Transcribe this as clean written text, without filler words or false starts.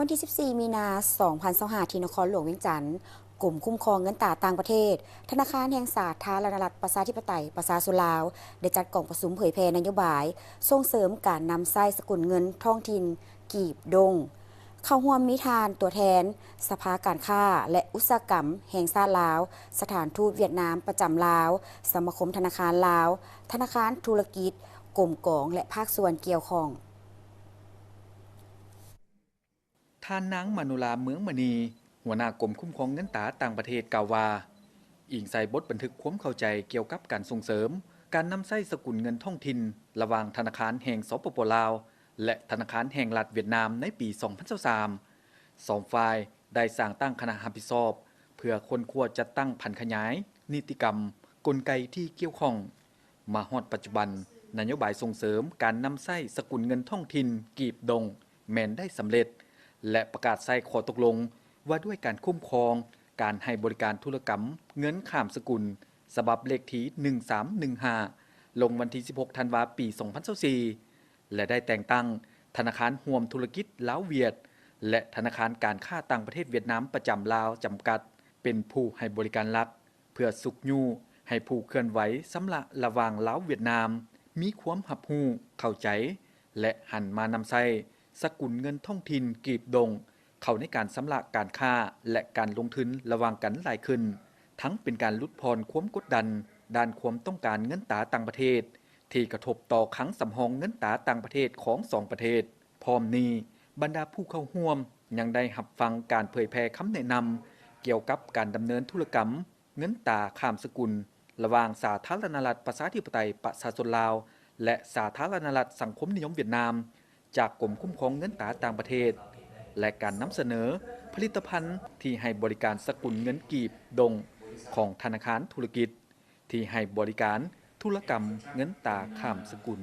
วันที่ 14 มีนาคม 2025 ที่นครหลวงเวียงจันทร์กลุ่มคุ้มครองเงินตราต่างประเทศ ธนาคารแห่งสาธารณรัฐประชาธิปไตยประชาชนลาว ได้จัดกล่องประชุมเผยแพร่นโยบาย ส่งเสริมการนำใช้สกุลเงินท้องถิ่นกีบดง เข้าร่วมมิทานตัวแทน สภาการค้า และอุตสาหกรรม แห่งชาติลาว สถานทูตเวียดนามประจำลาว สมาคมธนาคารลาว ธนาคารธุรกิจกรมกองและภาคส่วนเกี่ยวข้อง ท่านนางมนุลาเมืองมณีหัวหน้ากรมคุ้มครองเงินตราต่างประเทศกล่าวว่าอิงใส่บทบันทึกความเข้าใจเกี่ยวกับการส่งเสริมการนำใช้สกุลเงินท้องถิ่นระหว่างธนาคารแห่งสปป.ลาวและธนาคารแห่งรัฐเวียดนามในปี 2023 สองฝ่ายได้สร้างตั้งคณะรับผิดชอบเพื่อค้นคว้าจัดตั้งพันขยายนิติกรรมกลไกที่เกี่ยวข้องมาฮอดปัจจุบันนโยบายส่งเสริมการนำใช้สกุลเงินท้องถิ่นกีบดงแม้นได้สำเร็จและประกาศใส่ข้อตกลงว่าด้วยการคุ้มครองการให้บริการธุรกรรมเงินข้ามสกุลฉบับเลขที่ 1315 ลงวันที่ 16 ธันวาคม ปี 2024 และได้แต่งตั้งธนาคารร่วมธุรกิจลาวเวียดและธนาคารการค้าต่างประเทศเวียดนามประจำลาวจำกัดเป็นผู้ให้บริการหลักเพื่อสุกยู่ให้ผู้เคลื่อนไหวสำละระหว่างลาวเวียดนามมีความรับรู้เข้าใจและหันมานำใช้สกุลเงินท้องถิ่นกีบดงเข้าในการสำละการค้าและการลงทุนระหว่างกันหลายขึ้นทั้งเป็นการลดพรความกดดันด้านความต้องการเงินตราต่างประเทศที่กระทบต่อคลังสำรองเงินตราต่างประเทศของสองประเทศพร้อมนี้บรรดาผู้เข้าร่วมยังได้รับฟังการเผยแพร่คำแนะนำเกี่ยวกับการดำเนินธุรกรรมเงินตราข้ามสกุลระหว่างสาธารณรัฐประชาธิปไตยประชาชนลาวและสาธารณรัฐสังคมนิยมเวียดนามจากกรมคุ้มครองเงินตราต่างประเทศและการนำเสนอผลิตภัณฑ์ที่ให้บริการสกุลเงินกีบดงของธนาคารธุรกิจที่ให้บริการธุรกรรมเงินตราข้ามสกุล